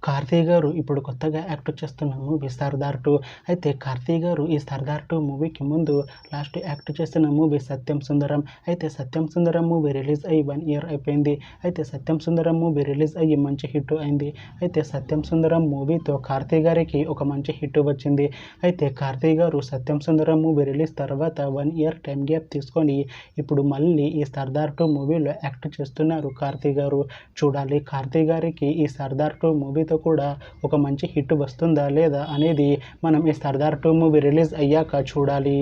కార్తీ గారు ఇప్పుడు కొత్తగా యాక్ట్ చేస్తున్న మూవీ సర్దార్ 2. అయితే కార్తీ గారు ఈ సర్దార్ 2 మూవీకి ముందు లాస్ట్ యాక్ట్ చేసిన మూవీ సత్యం సుందరం. అయితే సత్యం సుందరం మూవీ రిలీజ్ అయ్యి 1 ఇయర్ అయిపోయింది. అయితే సత్యం సుందరం మూవీ రిలీజ్ అయ్యి మంచి హిట్ అయింది. అయితే సత్యం సుందరం మూవీతో కార్తీ గారికి ఒక మంచి హిట్ వచ్చింది. అయితే కార్తీ గారు సత్యం సుందరం మూవీ రిలీజ్ తర్వాత 1 ఇయర్ టైం గ్యాప్ తీసుకొని ఇప్పుడు మళ్ళీ ఈ సర్దార్ 2 మూవీలో యాక్ట్ చేస్తున్నారు కార్తీ గారు. చూడాలి కార్తీ గారికి ఈ సర్దార్ 2 మూవీతో కూడా ఒక మంచి హిట్ వస్తుందా లేదా అనేది మనం ఈ సర్దార్ 2 మూవీ రిలీజ్ అయ్యాక చూడాలి.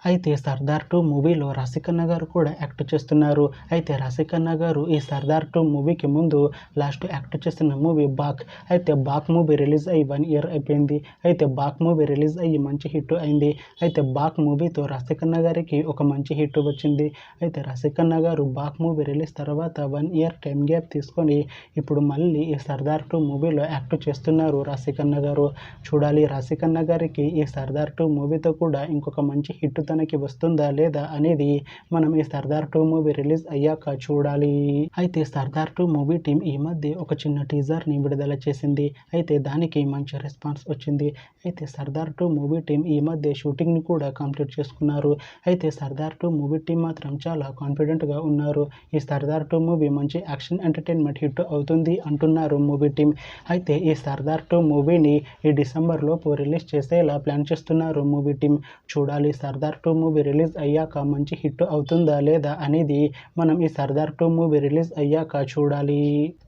అయితే సర్దార్ 2 మూవీలో రాశిఖన్నా గారు కూడా యాక్ట్ చేస్తున్నారు. అయితే రాశిఖన్నా గారు ఈ సర్దార్ 2 మూవీకి ముందు లాస్ట్ యాక్ట్ చేసిన మూవీ బాక్. అయితే బాక్ మూవీ రిలీజ్ అయ్యి 1 ఇయర్ అయిపోయింది. అయితే బాక్ మూవీ రిలీజ్ అయ్యి మంచి హిట్ అయింది. అయితే బాక్ మూవీతో రాశిఖన్నా గారికి ఒక మంచి హిట్ వచ్చింది. అయితే రాశిఖన్నా గారు బాక్ మూవీ రిలీజ్ తర్వాత 1 ఇయర్ టైం గ్యాప్ తీసుకొని ఇప్పుడు మళ్ళీ ఈ సర్దార్ 2 మూవీలో యాక్ట్ చేస్తున్నారు రాశిఖన్నా గారు. చూడాలి రాశిఖన్నా గారికి ఈ సర్దార్ 2 మూవీతో కూడా ఇంకొక మంచి హిట్ తనకి వస్తుందా లేదా అనేది మనం ఈ సర్దార్ 2 మూవీ రిలీజ్ అయ్యాక చూడాలి. అయితే సర్దార్ 2 మూవీ టీం ఈ మధ్య ఒక చిన్న టీజర్ని విడుదల చేసింది. అయితే దానికి మంచి రెస్పాన్స్ వచ్చింది. అయితే సర్దార్ 2 మూవీ టీం ఈ మధ్య షూటింగ్ని కూడా కంప్లీట్ చేసుకున్నారు. అయితే సర్దార్ 2 మూవీ టీం మాత్రం చాలా కాన్ఫిడెంట్గా ఉన్నారు. ఈ సర్దార్ 2 మూవీ మంచి యాక్షన్ ఎంటర్టైన్మెంట్ హిట్ అవుతుంది అంటున్నారు మూవీ టీం. అయితే ఈ సర్దార్ 2 మూవీని ఈ డిసెంబర్ లోపు రిలీజ్ చేసేలా ప్లాన్ చేస్తున్నారు మూవీ టీం. చూడాలి సర్దార్ 2 మూవీ రిలీజ్ అయ్యాక మంచి హిట్ అవుతుందా లేదా అనేది మనం ఈ సర్దార్ 2 మూవీ రిలీజ్ అయ్యాక చూడాలి.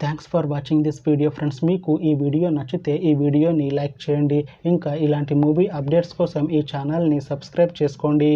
Thanks for watching this video friends. మీకు ఈ వీడియో నచ్చితే ఈ వీడియోని లైక్ చేయండి. ఇంకా ఇలాంటి మూవీ అప్డేట్స్ కోసం ఈ ఛానల్ని సబ్స్క్రైబ్ చేసుకోండి.